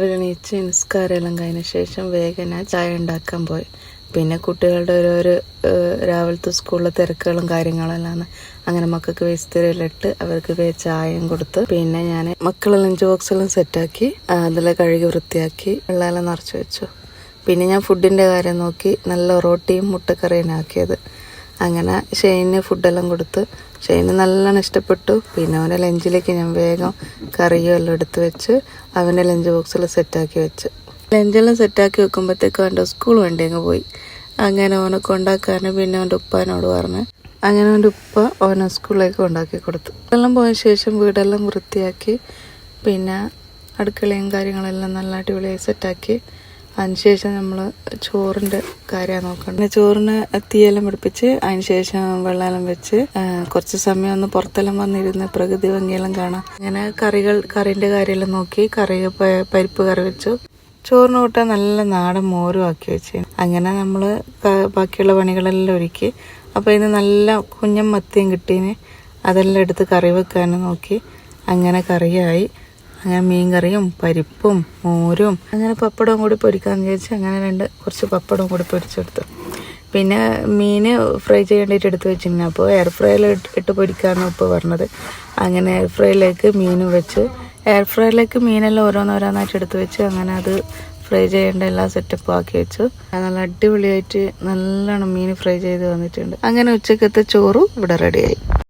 രാവിലെ എണീച്ച് നിസ്കാരമെല്ലാം കഴിഞ്ഞ ശേഷം വേഗം ഞാൻ ചായ ഉണ്ടാക്കാൻ പോയി. പിന്നെ കുട്ടികളുടെ ഓരോരോ രാവിലത്തെ സ്കൂളിലെ തിരക്കുകളും കാര്യങ്ങളെല്ലാം അങ്ങനെ മക്കൾക്ക് വേസ്തിരിയിലിട്ട് അവർക്ക് ചായയും കൊടുത്ത് പിന്നെ ഞാൻ മക്കളെ ലഞ്ച് ബോക്സെല്ലാം സെറ്റാക്കി അതെല്ലാം കഴുകി വൃത്തിയാക്കി വെള്ളമെല്ലാം നിറച്ച് വെച്ചു. പിന്നെ ഞാൻ ഫുഡിൻ്റെ കാര്യം നോക്കി നല്ല റോട്ടിയും മുട്ടക്കറിയും ആക്കിയത്. അങ്ങനെ ഷെയ്ന് ഫുഡെല്ലാം കൊടുത്ത് ഷെയ്ന് നല്ലോണം ഇഷ്ടപ്പെട്ടു. പിന്നെ അവൻ്റെ ലഞ്ചിലേക്ക് ഞാൻ വേഗം കറിയും എല്ലാം എടുത്ത് വെച്ച് അവൻ്റെ ലഞ്ച് ബോക്സിൽ സെറ്റാക്കി വെച്ച് ലഞ്ചെല്ലാം സെറ്റാക്കി വെക്കുമ്പോഴത്തേക്കും അവൻ്റെ സ്കൂൾ വണ്ടി അങ്ങ് പോയി. അങ്ങനെ അവനെ കൊണ്ടാക്കാനും പിന്നെ അവൻ്റെ ഉപ്പാനോട് പറഞ്ഞ് അങ്ങനെ അവൻ്റെ ഉപ്പ അവനെ സ്കൂളിലേക്ക് കൊണ്ടാക്കി കൊടുത്തു. എല്ലാം പോയ ശേഷം വീടെല്ലാം വൃത്തിയാക്കി പിന്നെ അടുക്കളയും കാര്യങ്ങളെല്ലാം നല്ല അടിപൊളിയായി സെറ്റാക്കി. അതിനുശേഷം നമ്മൾ ചോറിൻ്റെ കാര്യമാണ് നോക്കണം. പിന്നെ ചോറിന് തീയെല്ലാം പിടിപ്പിച്ച് അതിനുശേഷം വെള്ളമെല്ലാം വെച്ച് കുറച്ച് സമയം ഒന്ന് പുറത്തെല്ലാം വന്നിരുന്ന് പ്രകൃതി ഭംഗിയെല്ലാം കാണാം. അങ്ങനെ കറീൻ്റെ കാര്യമെല്ലാം നോക്കി പരിപ്പ് കറി വെച്ചു. ചോറിന് കൂട്ടാൻ നല്ല നാടൻ മോരും ആക്കി വെച്ച് അങ്ങനെ നമ്മൾ ബാക്കിയുള്ള പണികളെല്ലാം ഒരുക്കി. അപ്പോൾ ഇന്ന് നല്ല കുഞ്ഞൻ മത്തിയും കിട്ടീന് അതെല്ലാം എടുത്ത് കറി വെക്കാനും നോക്കി. അങ്ങനെ കറിയായി. അങ്ങനെ മീൻ കറിയും പരിപ്പും മോരും അങ്ങനെ പപ്പടവും കൂടി പൊരിക്കാമെന്ന് വിചാരിച്ച് അങ്ങനെ കുറച്ച് പപ്പടവും കൂടി പൊരിച്ചെടുത്തു. പിന്നെ മീൻ ഫ്രൈ ചെയ്യേണ്ടിയിട്ട് എടുത്ത് വെച്ചിരുന്നു. അപ്പോൾ എയർ ഫ്രൈയിൽ ഇട്ട് പൊരിക്കാമെന്ന് ഉപ്പ് പറഞ്ഞത്. അങ്ങനെ എയർ ഫ്രൈയിലേക്ക് മീനും വെച്ച് എയർ ഫ്രൈയിലേക്ക് മീനെല്ലാം ഓരോന്നോരോന്നായിട്ട് എടുത്ത് വെച്ച് അങ്ങനെ അത് ഫ്രൈ ചെയ്യേണ്ട എല്ലാ സെറ്റപ്പും ആക്കി വെച്ചു. നല്ല അടിപൊളിയായിട്ട് നല്ലോണം മീൻ ഫ്രൈ ചെയ്ത് വന്നിട്ടുണ്ട്. അങ്ങനെ ഉച്ചക്കത്തെ ചോറും ഇവിടെ റെഡിയായി.